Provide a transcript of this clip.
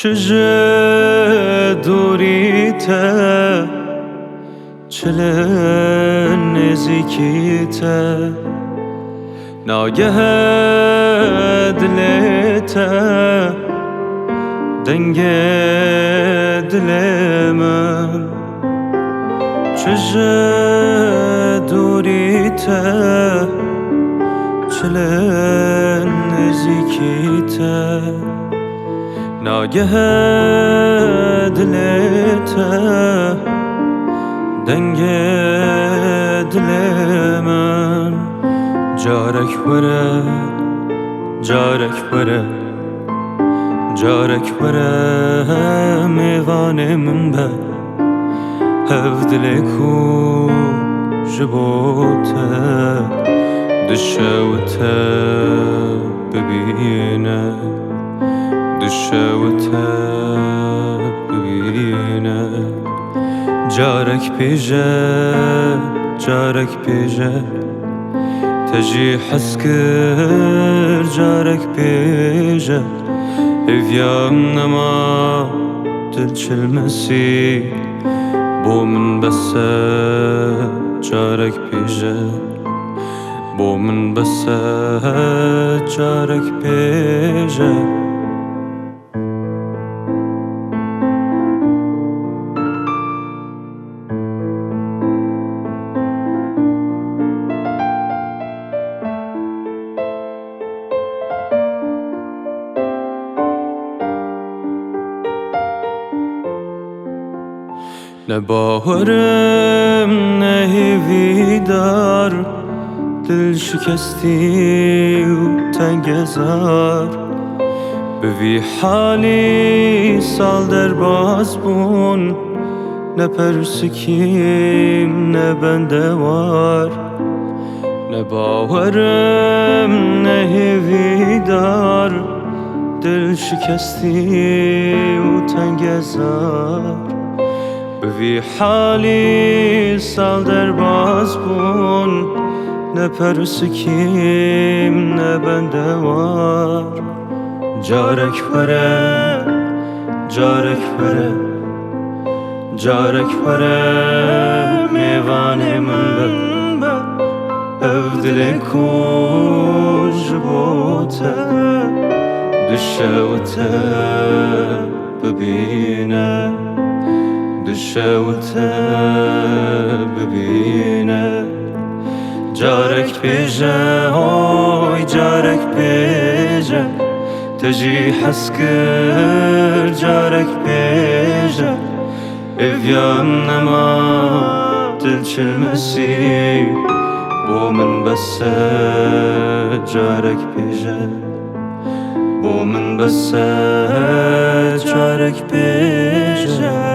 چجه دوریته چله نزیکیته ناگه دلیته دنگ دل من چجه دوریته چله نزیکیته ناگه دلیته دنگ دل من جارک وره جارک وره جارک وره میوان من به هف دل کو جبوته دشوته ببینه دشوته ببینه جارك بيجا جارك بيجا تجي حسكر جارك بيجا افيام نما تلش المسي بو من بس جارك بيجا بو من بس جارك بيجا نه باورم نه هیویدار دل شکستی و تنگزار به وی حالی سال در باز بون نه پرسکیم نه بندوار نه باورم نه هیویدار دل شکستی و تنگزار بی حالی سال در باز بون نه پرسکیم نه بندوار جارک وره جارک وره جارک وره میوان من به اف دل کو جبوته دشوته ببینه دشوته ببینه جارك بيجا هوي جارك بيجا تجي حسكر جارك بيجا افيام نما تلش المسي بو من بس جارك بيجا بو من بس جارك بيجا